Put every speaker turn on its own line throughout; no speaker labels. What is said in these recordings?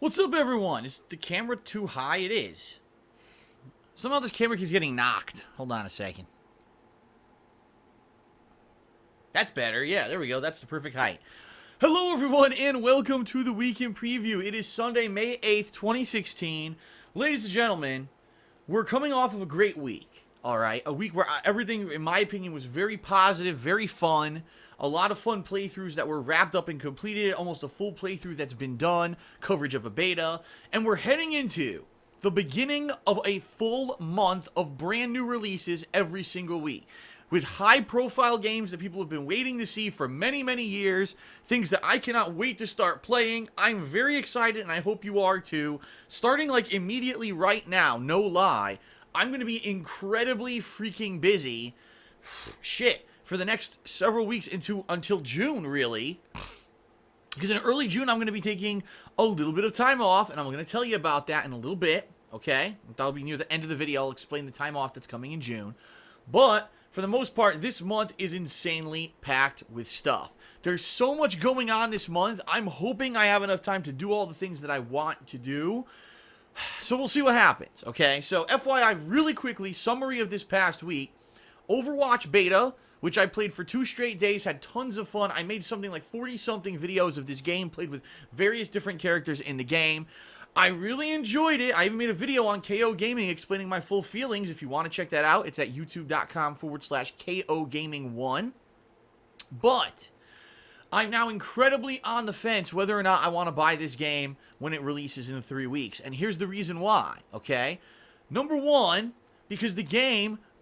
What's up, everyone? Is the camera too high? It is. Somehow this camera keeps getting knocked. Hold on a second. That's better. Yeah, there we go. That's the perfect height. Hello, everyone, and welcome to the Weekend Preview. It is Sunday, May 8th, 2016. Ladies and gentlemen, we're coming off of a great week, all right? A week where everything, in my opinion, was very positive, very fun. A lot of fun playthroughs that were wrapped up and completed, almost a full playthrough that's been done, coverage of a beta, and we're heading into the beginning of a full month of brand new releases every single week, with high-profile games that people have been waiting to see for many, many years, things that I cannot wait to start playing. I'm very excited, and I hope you are too. Starting, like, immediately right now, no lie, I'm going to be incredibly freaking busy. Shit. For the next several weeks until June, really. Because in early June, I'm going to be taking a little bit of time off, and I'm going to tell you about that in a little bit, okay? That'll be near the end of the video. I'll explain the time off that's coming in June. But, for the most part, this month is insanely packed with stuff. There's so much going on this month. I'm hoping I have enough time to do all the things that I want to do. So we'll see what happens, okay? So, FYI, really quickly, summary of this past week. Overwatch Beta, which I played for 2 straight days, had tons of fun. I made something like 40-something videos of this game, played with various different characters in the game. I really enjoyed it. I even made a video on KO Gaming explaining my full feelings. If you want to check that out, it's at youtube.com/KO Gaming 1. But I'm now incredibly on the fence whether or not I want to buy this game when it releases in 3 weeks. And here's the reason why, okay? Number one, because the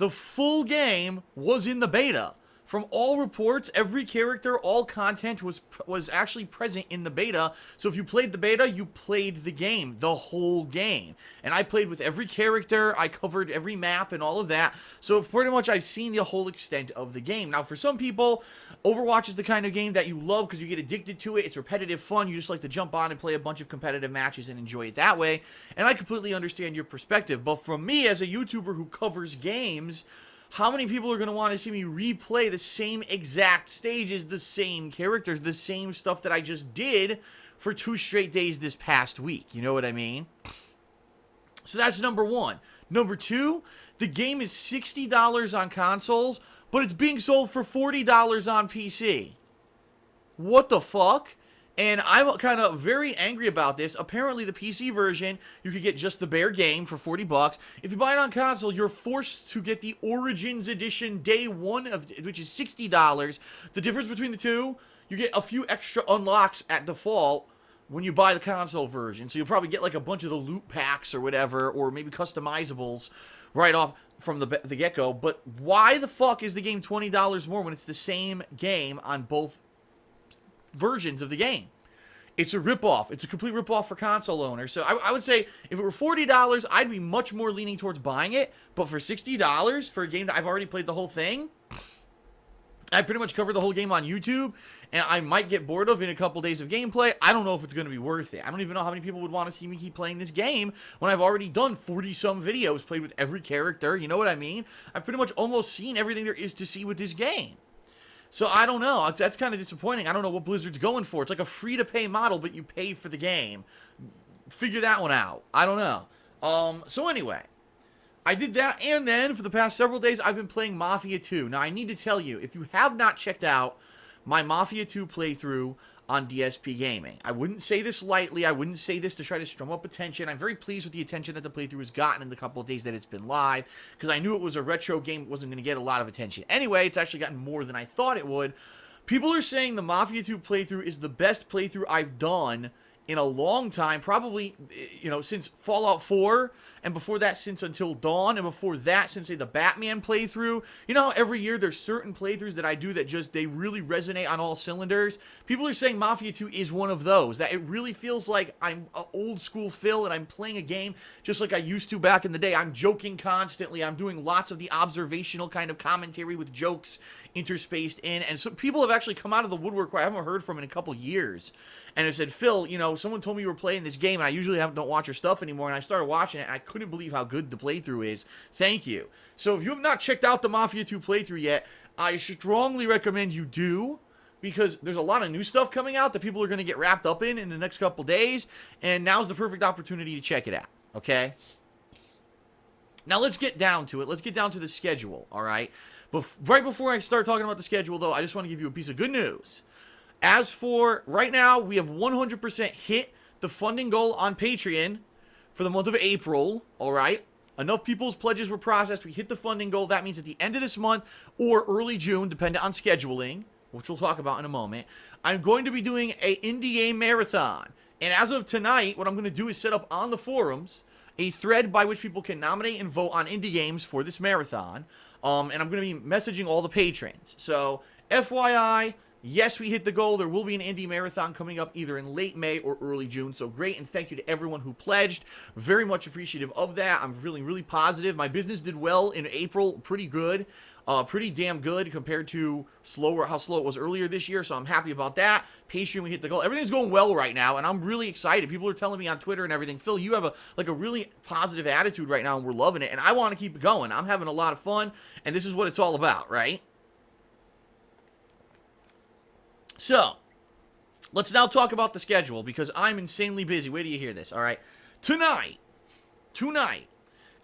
full game was in the beta. From all reports, every character, all content was actually present in the beta. So if you played the beta, you played the game, the whole game. And I played with every character, I covered every map and all of that. So pretty much I've seen the whole extent of the game. Now for some people, Overwatch is the kind of game that you love because you get addicted to it. It's repetitive fun. You just like to jump on and play a bunch of competitive matches and enjoy it that way. And I completely understand your perspective. But for me, as a YouTuber who covers games, how many people are going to want to see me replay the same exact stages, the same characters, the same stuff that I just did for 2 straight days this past week? You know what I mean? So that's number one. Number two, the game is $60 on consoles, but it's being sold for $40 on PC. What the fuck? And I'm kind of very angry about this. Apparently, the PC version, you could get just the bare game for $40. If you buy it on console, you're forced to get the Origins Edition Day 1, which is $60. The difference between the two, you get a few extra unlocks at default when you buy the console version. So you'll probably get like a bunch of the loot packs or whatever, or maybe customizables right off from the get-go. But why the fuck is the game $20 more when it's the same game on both versions of the game? It's a ripoff. It's a complete ripoff for console owners. So I would say if it were $40, I'd be much more leaning towards buying it. But for $60 for a game that I've already played the whole thing, I pretty much covered the whole game on YouTube, and I might get bored of in a couple days of gameplay. I don't know if it's going to be worth it. I don't even know how many people would want to see me keep playing this game when I've already done 40-some videos, played with every character. You know what I mean? I've pretty much almost seen everything there is to see with this game. So I don't know. That's kind of disappointing. I don't know what Blizzard's going for. It's like a free-to-pay model, but you pay for the game. Figure that one out. I don't know. So anyway, I did that, and then for the past several days, I've been playing Mafia 2. Now, I need to tell you, if you have not checked out my Mafia 2 playthrough on DSP Gaming, I wouldn't say this lightly. I wouldn't say this to try to strum up attention. I'm very pleased with the attention that the playthrough has gotten in the couple of days that it's been live, because I knew it was a retro game. It wasn't going to get a lot of attention. Anyway, it's actually gotten more than I thought it would. People are saying the Mafia 2 playthrough is the best playthrough I've done in a long time, probably, you know, since Fallout 4, and before that since Until Dawn, and before that since, say, the Batman playthrough. You know, every year there's certain playthroughs that I do that just, they really resonate on all cylinders. People are saying Mafia 2 is one of those, that it really feels like I'm old school Phil and I'm playing a game just like I used to back in the day. I'm joking constantly. I'm doing lots of the observational kind of commentary with jokes interspaced in, and so people have actually come out of the woodwork where I haven't heard from in a couple years, and have said, Phil, you know, someone told me you were playing this game, and I usually don't watch your stuff anymore, and I started watching it, and I couldn't believe how good the playthrough is. Thank you. So if you have not checked out the Mafia 2 playthrough yet, I strongly recommend you do, because there's a lot of new stuff coming out that people are going to get wrapped up in the next couple days, and now's the perfect opportunity to check it out, okay? Now, let's get down to it. Let's get down to the schedule, all right? Right before I start talking about the schedule, though, I just want to give you a piece of good news. As for right now, we have 100% hit the funding goal on Patreon for the month of April, all right? Enough people's pledges were processed. We hit the funding goal. That means at the end of this month or early June, depending on scheduling, which we'll talk about in a moment, I'm going to be doing a indie game marathon. And as of tonight, what I'm going to do is set up on the forums a thread by which people can nominate and vote on indie games for this marathon. And I'm going to be messaging all the patrons. So, FYI, yes, we hit the goal. There will be an indie marathon coming up either in late May or early June. So great, and thank you to everyone who pledged. Very much appreciative of that. I'm really, really positive. My business did well in April. Pretty good. Pretty damn good compared to how slow it was earlier this year. So I'm happy about that. Patreon, we hit the goal. Everything's going well right now, and I'm really excited. People are telling me on Twitter and everything, Phil, you have a really positive attitude right now, and we're loving it. And I want to keep it going. I'm having a lot of fun, and this is what it's all about, right? So, let's now talk about the schedule, because I'm insanely busy. Wait till you hear this, all right? Tonight,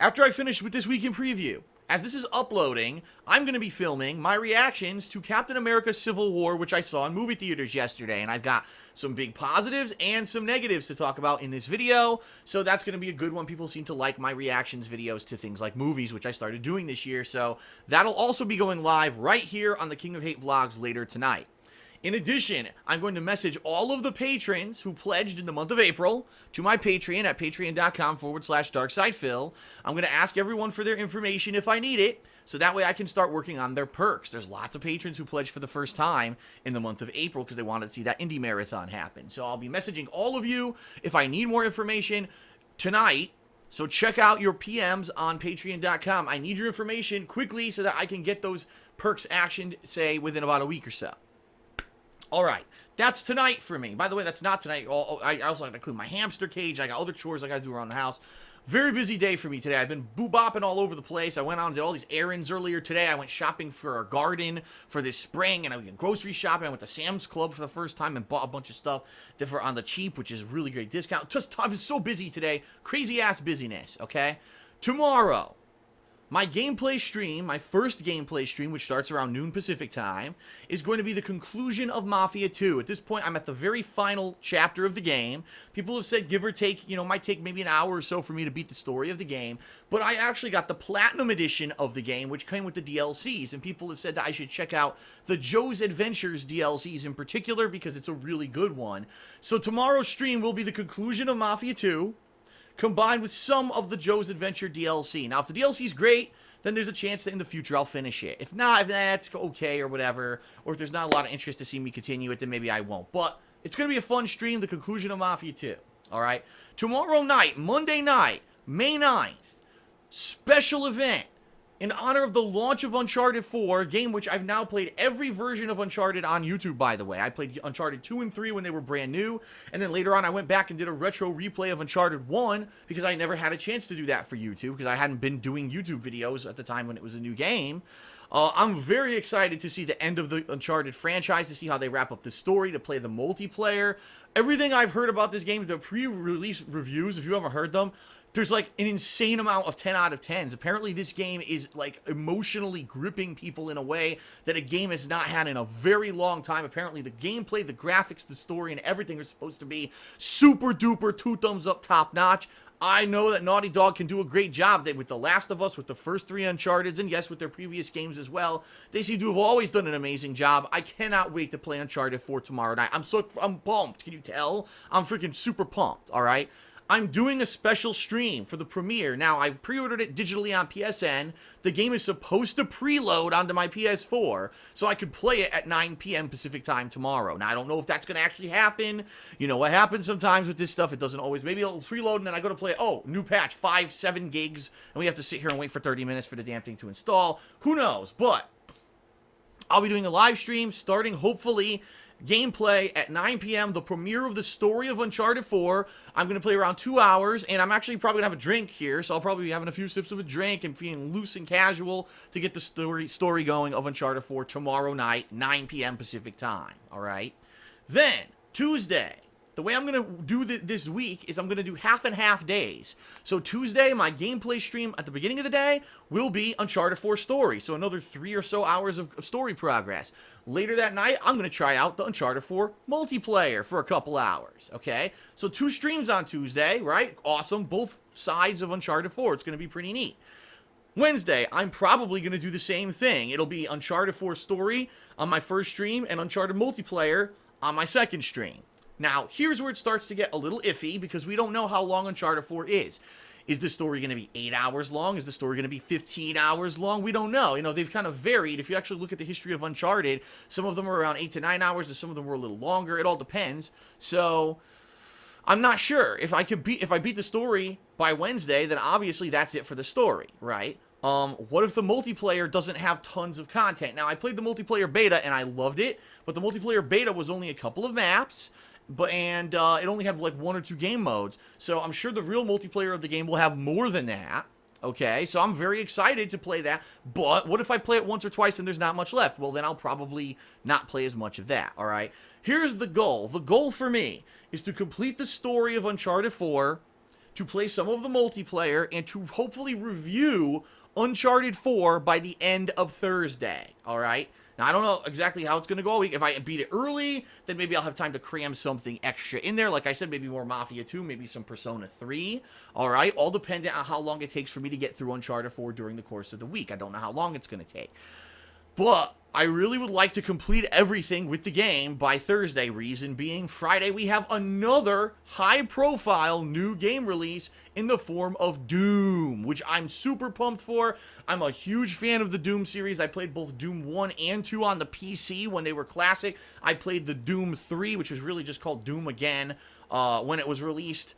after I finish with this week in preview, as this is uploading, I'm going to be filming my reactions to Captain America Civil War, which I saw in movie theaters yesterday, and I've got some big positives and some negatives to talk about in this video, so that's going to be a good one. People seem to like my reactions videos to things like movies, which I started doing this year, so that'll also be going live right here on the King of Hate vlogs later tonight. In addition, I'm going to message all of the patrons who pledged in the month of April to my Patreon at patreon.com/DarkSidePhil. I'm going to ask everyone for their information if I need it, so that way I can start working on their perks. There's lots of patrons who pledged for the first time in the month of April because they wanted to see that indie marathon happen. So I'll be messaging all of you if I need more information tonight. So check out your PMs on patreon.com. I need your information quickly so that I can get those perks actioned, say, within about a week or so. All right, that's tonight for me. By the way, that's not tonight. I also have to clean my hamster cage. I got other chores I got to do around the house. Very busy day for me today. I've been boo-bopping all over the place. I went out and did all these errands earlier today. I went shopping for our garden for this spring, and I went grocery shopping. I went to Sam's Club for the first time and bought a bunch of stuff different on the cheap, which is really great discount. I was so busy today. Crazy-ass busyness, okay? Tomorrow, my gameplay stream, my first gameplay stream, which starts around noon Pacific time, is going to be the conclusion of Mafia 2. At this point, I'm at the very final chapter of the game. People have said, give or take, might take maybe an hour or so for me to beat the story of the game. But I actually got the Platinum Edition of the game, which came with the DLCs. And people have said that I should check out the Joe's Adventures DLCs in particular, because it's a really good one. So tomorrow's stream will be the conclusion of Mafia 2, combined with some of the Joe's Adventure DLC. Now, if the DLC is great, then there's a chance that in the future I'll finish it. If not, if that's okay or whatever, or if there's not a lot of interest to see me continue it, then maybe I won't. But it's going to be a fun stream, the conclusion of Mafia 2. All right? Tomorrow night, Monday night, May 9th, special event in honor of the launch of Uncharted 4, a game which I've now played every version of Uncharted on YouTube, by the way. I played Uncharted 2 and 3 when they were brand new, and then later on I went back and did a retro replay of Uncharted 1 because I never had a chance to do that for YouTube because I hadn't been doing YouTube videos at the time when it was a new game. I'm very excited to see the end of the Uncharted franchise, to see how they wrap up the story, to play the multiplayer. Everything I've heard about this game, the pre-release reviews, if you haven't heard them, there's like an insane amount of 10 out of 10s. Apparently this game is like emotionally gripping people in a way that a game has not had in a very long time. Apparently the gameplay, the graphics, the story, and everything are supposed to be super duper 2 thumbs up top notch. I know that Naughty Dog can do a great job. With The Last of Us, with the first 3 Uncharteds, and yes, with their previous games as well. They seem to have always done an amazing job. I cannot wait to play Uncharted 4 tomorrow night. I'm pumped. Can you tell? I'm freaking super pumped, all right? I'm doing a special stream for the premiere. Now, I pre-ordered it digitally on PSN. The game is supposed to preload onto my PS4, so I could play it at 9 p.m. Pacific time tomorrow. Now, I don't know if that's going to actually happen. You know what happens sometimes with this stuff? It doesn't always. Maybe it'll preload, and then I go to play it. Oh, new patch, 7 gigs, and we have to sit here and wait for 30 minutes for the damn thing to install. Who knows? But I'll be doing a live stream starting, hopefully, gameplay at 9 p.m., the premiere of the story of Uncharted 4. I'm going to play around 2 hours, and I'm actually probably going to have a drink here, so I'll probably be having a few sips of a drink and feeling loose and casual to get the story going of Uncharted 4 tomorrow night, 9 p.m. Pacific time, all right? Then, Tuesday. The way I'm going to do this week is I'm going to do half and half days. So Tuesday, my gameplay stream at the beginning of the day will be Uncharted 4 story. So another 3 or so hours of story progress. Later that night, I'm going to try out the Uncharted 4 multiplayer for a couple hours, okay? So 2 streams on Tuesday, right? Awesome. Both sides of Uncharted 4. It's going to be pretty neat. Wednesday, I'm probably going to do the same thing. It'll be Uncharted 4 story on my first stream and Uncharted multiplayer on my second stream. Now, here's where it starts to get a little iffy because we don't know how long Uncharted 4 is. Is the story going to be 8 hours long? Is the story going to be 15 hours long? We don't know. You know, they've kind of varied. If you actually look at the history of Uncharted, some of them are around 8 to 9 hours, and some of them were a little longer. It all depends. So, I'm not sure. If I beat the story by Wednesday, then obviously that's it for the story, right? What if the multiplayer doesn't have tons of content? Now, I played the multiplayer beta, and I loved it, but the multiplayer beta was only a couple of maps. It only had like 1 or 2 game modes, so I'm sure the real multiplayer of the game will have more than that, okay? So I'm very excited to play that, but what if I play it once or twice and there's not much left? Well, then I'll probably not play as much of that, all right? Here's the goal. The goal for me is to complete the story of Uncharted 4, to play some of the multiplayer, and to hopefully review Uncharted 4 by the end of Thursday, all right? Now, I don't know exactly how it's going to go. If I beat it early, then maybe I'll have time to cram something extra in there. Like I said, maybe more Mafia 2, maybe some Persona 3. All right? All dependent on how long it takes for me to get through Uncharted 4 during the course of the week. I don't know how long it's going to take. But I really would like to complete everything with the game by Thursday. Reason being, Friday we have another high-profile new game release in the form of Doom, which I'm super pumped for. I'm a huge fan of the Doom series. I played both Doom 1 and 2 on the PC when they were classic. I played the Doom 3, which was really just called Doom again, when it was released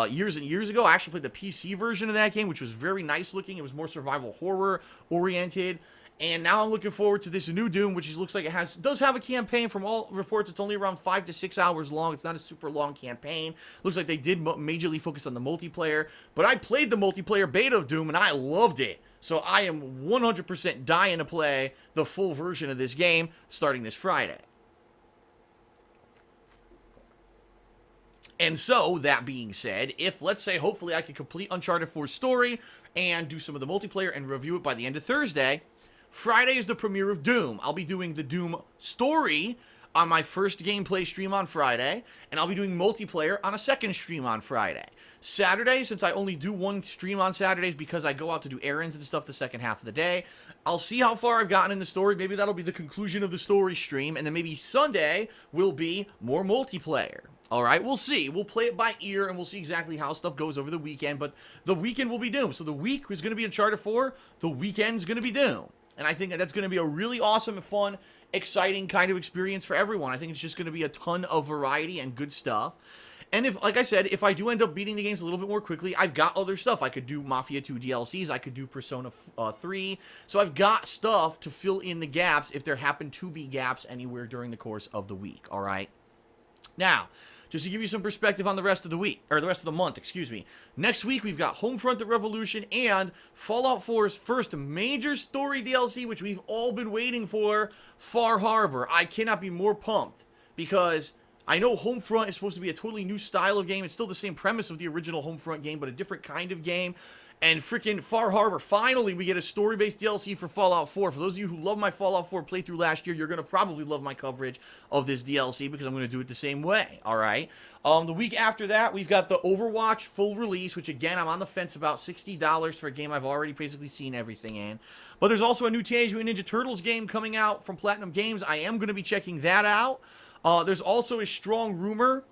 years and years ago. I actually played the PC version of that game, which was very nice looking. It was more survival horror oriented. And now I'm looking forward to this new Doom, which looks like it does have a campaign. From all reports, it's only around 5 to 6 hours long. It's not a super long campaign. Looks like they did majorly focus on the multiplayer. But I played the multiplayer beta of Doom, and I loved it. So I am 100% dying to play the full version of this game starting this Friday. And so, that being said, if, let's say, hopefully I can complete Uncharted 4's story and do some of the multiplayer and review it by the end of Thursday, Friday is the premiere of Doom. I'll be doing the Doom story on my first gameplay stream on Friday, and I'll be doing multiplayer on a second stream on Friday. Saturday, since I only do one stream on Saturdays because I go out to do errands and stuff the second half of the day, I'll see how far I've gotten in the story. Maybe that'll be the conclusion of the story stream, and then maybe Sunday will be more multiplayer. All right, we'll see. We'll play it by ear, and we'll see exactly how stuff goes over the weekend, but the weekend will be Doom. So the week is going to be Uncharted 4, the weekend's going to be Doom. And I think that's going to be a really awesome and fun, exciting kind of experience for everyone. I think it's just going to be a ton of variety and good stuff. And if, like I said, if I do end up beating the games a little bit more quickly, I've got other stuff. I could do Mafia 2 DLCs. I could do Persona 3. So I've got stuff to fill in the gaps if there happen to be gaps anywhere during the course of the week. All right? Now, just to give you some perspective on the rest of the week, or the rest of the month, excuse me. Next week, we've got Homefront: The Revolution and Fallout 4's first major story DLC, which we've all been waiting for, Far Harbor. I cannot be more pumped, because I know Homefront is supposed to be a totally new style of game. It's still the same premise of the original Homefront game, but a different kind of game. And freaking Far Harbor, finally we get a story-based DLC for Fallout 4. For those of you who love my Fallout 4 playthrough last year, you're going to probably love my coverage of this DLC because I'm going to do it the same way, alright? The week after that, we've got the Overwatch full release, which again, I'm on the fence about $60 for a game I've already basically seen everything in. But there's also a new Teenage Mutant Ninja Turtles game coming out from Platinum Games. I am going to be checking that out. There's also a strong rumor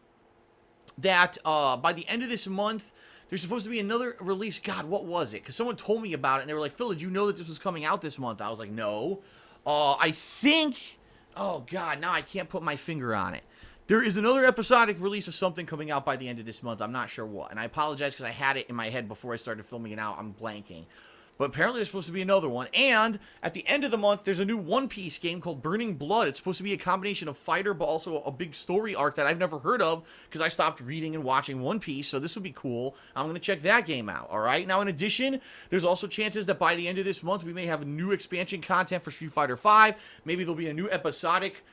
that by the end of this month, there's supposed to be another release. God, what was it? Because someone told me about it, and they were like, Phil, did you know that this was coming out this month? I was like, no. I think... Oh, God, now I can't put my finger on it. There is another episodic release of something coming out by the end of this month. I'm not sure what. And I apologize because I had it in my head before I started filming it out. I'm blanking. But apparently there's supposed to be another one. And at the end of the month, there's a new One Piece game called Burning Blood. It's supposed to be a combination of fighter, but also a big story arc that I've never heard of because I stopped reading and watching One Piece. So this would be cool. I'm going to check that game out, all right? Now, in addition, there's also chances that by the end of this month, we may have new expansion content for Street Fighter V. Maybe there'll be a new episodic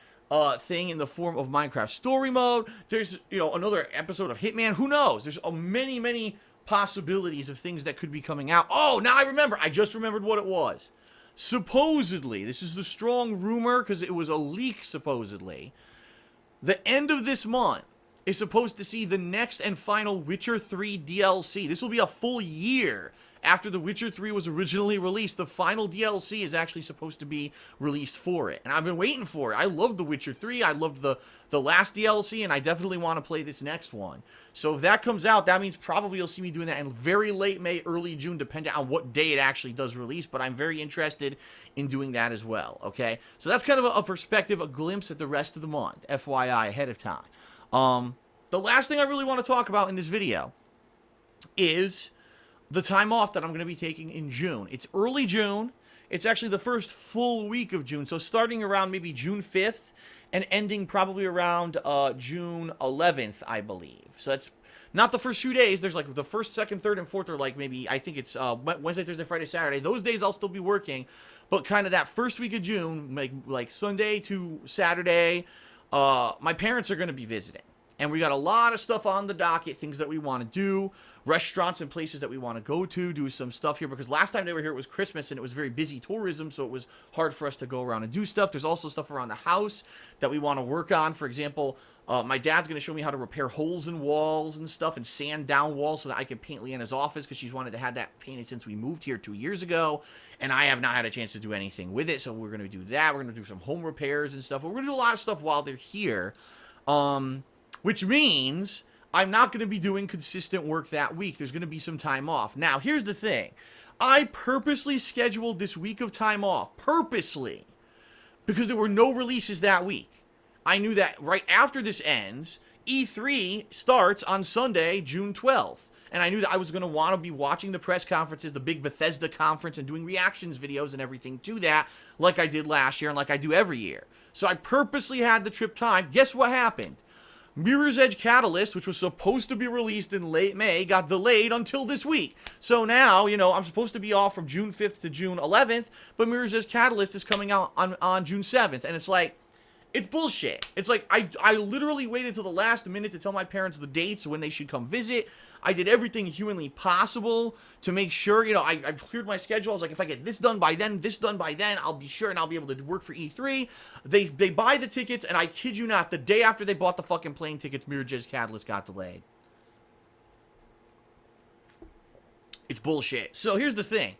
thing in the form of Minecraft Story Mode. There's, another episode of Hitman. Who knows? There's many possibilities of things that could be coming out. Oh, now I remember. I just remembered what it was. Supposedly, this is the strong rumor because it was a leak, supposedly. The end of this month is supposed to see the next and final Witcher 3 DLC. This will be a full year after The Witcher 3 was originally released. The final DLC is actually supposed to be released for it. And I've been waiting for it. I loved The Witcher 3. I loved the last DLC, and I definitely want to play this next one. So if that comes out, that means probably you'll see me doing that in very late May, early June, depending on what day it actually does release. But I'm very interested in doing that as well, okay? So that's kind of a perspective, a glimpse at the rest of the month, FYI, ahead of time. The last thing I really want to talk about in this video is the time off that I'm going to be taking in June. It's early June. It's actually the first full week of June. So starting around maybe June 5th and ending probably around June 11th, I believe. So that's not the first few days. There's like the first, second, third, and fourth are like maybe, I think it's Wednesday, Thursday, Friday, Saturday. Those days I'll still be working. But kind of that first week of June, like Sunday to Saturday, my parents are going to be visiting. And we got a lot of stuff on the docket, things that we want to do, restaurants and places that we want to go to, do some stuff here. Because last time they were here, it was Christmas, and it was very busy tourism, so it was hard for us to go around and do stuff. There's also stuff around the house that we want to work on. For example, my dad's going to show me how to repair holes in walls and stuff and sand down walls so that I can paint Leanna's office because she's wanted to have that painted since we moved here 2 years ago. And I have not had a chance to do anything with it, so we're going to do that. We're going to do some home repairs and stuff. But we're going to do a lot of stuff while they're here. Which means I'm not going to be doing consistent work that week. There's going to be some time off. Now, here's the thing. I purposely scheduled this week of time off. Purposely. Because there were no releases that week. I knew that right after this ends, E3 starts on Sunday, June 12th. And I knew that I was going to want to be watching the press conferences, the big Bethesda conference, and doing reactions videos and everything to that, like I did last year and like I do every year. So I purposely had the trip time. Guess what happened? Mirror's Edge Catalyst, which was supposed to be released in late May, got delayed until this week. So now, I'm supposed to be off from June 5th to June 11th, but Mirror's Edge Catalyst is coming out on June 7th. And it's like, it's bullshit. It's like, I literally waited till the last minute to tell my parents the dates when they should come visit. I did everything humanly possible to make sure, I cleared my schedule. I was like, if I get this done by then, I'll be sure and I'll be able to work for E3. They buy the tickets, and I kid you not, the day after they bought the fucking plane tickets, Mirror's Edge Catalyst got delayed. It's bullshit. So here's the thing.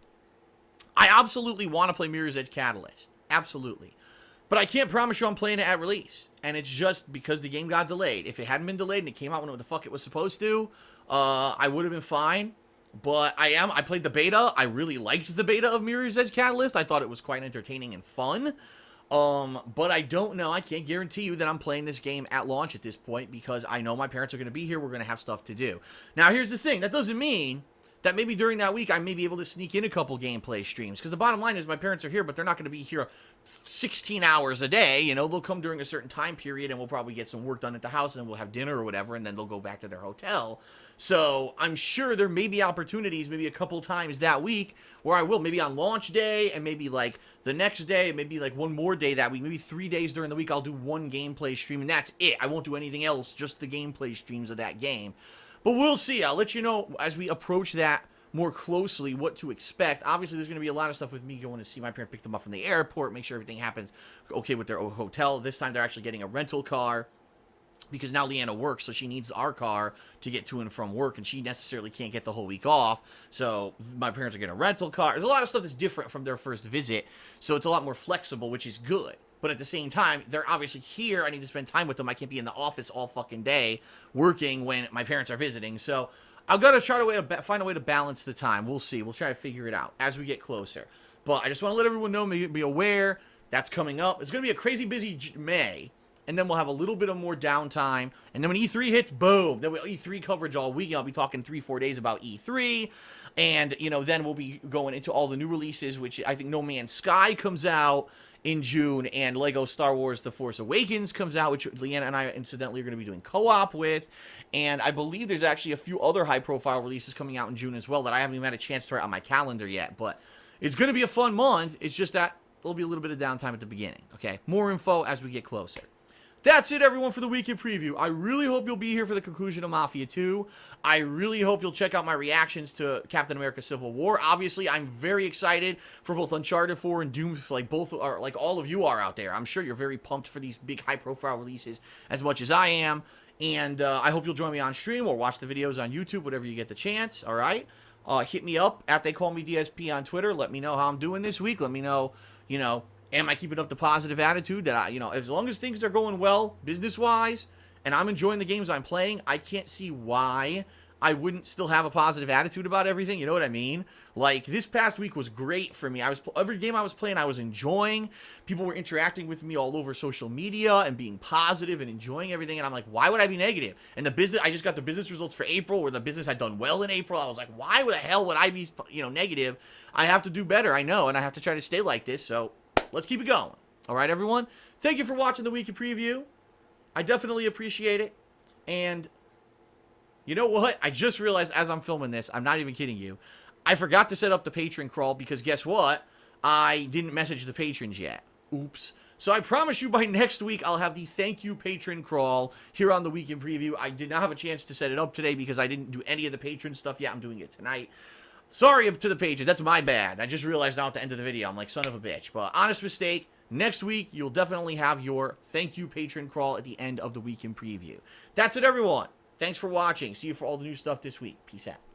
I absolutely want to play Mirror's Edge Catalyst. Absolutely. But I can't promise you I'm playing it at release. And it's just because the game got delayed. If it hadn't been delayed and it came out when the fuck it was supposed to, I would have been fine. But I played the beta. I really liked the beta of Mirror's Edge Catalyst. I thought it was quite entertaining and fun. But I don't know. I can't guarantee you that I'm playing this game at launch at this point because I know my parents are going to be here. We're going to have stuff to do. Now, here's the thing. That doesn't mean that maybe during that week I may be able to sneak in a couple gameplay streams. Because the bottom line is my parents are here, but they're not going to be here 16 hours a day. They'll come during a certain time period, and we'll probably get some work done at the house, and we'll have dinner or whatever, and then they'll go back to their hotel. So I'm sure there may be opportunities, maybe a couple times that week, where I will, maybe on launch day, and maybe like the next day, maybe like one more day that week, maybe 3 days during the week, I'll do one gameplay stream, and that's it. I won't do anything else, just the gameplay streams of that game. But we'll see. I'll let you know as we approach that more closely what to expect. Obviously, there's going to be a lot of stuff with me going to see my parents pick them up from the airport, make sure everything happens okay with their hotel. This time, they're actually getting a rental car because now Leanna works, so she needs our car to get to and from work, and she necessarily can't get the whole week off. So my parents are getting a rental car. There's a lot of stuff that's different from their first visit, so it's a lot more flexible, which is good. But at the same time, they're obviously here. I need to spend time with them. I can't be in the office all fucking day working when my parents are visiting. So I've got to try to find a way to balance the time. We'll see. We'll try to figure it out as we get closer. But I just want to let everyone know, be aware, that's coming up. It's going to be a crazy busy May, and then we'll have a little bit of more downtime. And then when E3 hits, boom, then we'll E3 coverage all week. I'll be talking 3-4 days about E3. And, you know, then we'll be going into all the new releases, which I think No Man's Sky comes out in June, and Lego Star Wars The Force Awakens comes out, which Leanna and I, incidentally, are going to be doing co-op with. And I believe there's actually a few other high-profile releases coming out in June as well that I haven't even had a chance to write on my calendar yet. But it's going to be a fun month. It's just that there'll be a little bit of downtime at the beginning, okay? More info as we get closer. That's it, everyone, for the weekend preview. I really hope you'll be here for the conclusion of Mafia 2. I really hope you'll check out my reactions to Captain America Civil War. Obviously, I'm very excited for both Uncharted 4 and Doom, like both are, like all of you are out there. I'm sure you're very pumped for these big high-profile releases as much as I am. And I hope you'll join me on stream or watch the videos on YouTube, whatever you get the chance, all right? Hit me up at They Call Me DSP on Twitter. Let me know how I'm doing this week. Let me know, you know, am I keeping up the positive attitude that you know, as long as things are going well business-wise and I'm enjoying the games I'm playing, I can't see why I wouldn't still have a positive attitude about everything. You know what I mean? Like, this past week was great for me. Every game I was playing, I was enjoying. People were interacting with me all over social media and being positive and enjoying everything. And I'm like, why would I be negative? And the business, I just got the business results for April, where the business had done well in April. I was like, why the hell would I be, you know, negative? I have to do better, I know, and I have to try to stay like this. So let's keep it going. All right, everyone? Thank you for watching the weekly preview. I definitely appreciate it. And you know what? I just realized as I'm filming this, I'm not even kidding you, I forgot to set up the patron crawl because guess what? I didn't message the patrons yet. Oops. So I promise you by next week, I'll have the thank you patron crawl here on the weekend preview. I did not have a chance to set it up today because I didn't do any of the patron stuff yet. I'm doing it tonight. Sorry to the patrons. That's my bad. I just realized now at the end of the video. I'm like, son of a bitch. But honest mistake. Next week, you'll definitely have your thank you patron crawl at the end of the weekend preview. That's it, everyone. Thanks for watching. See you for all the new stuff this week. Peace out.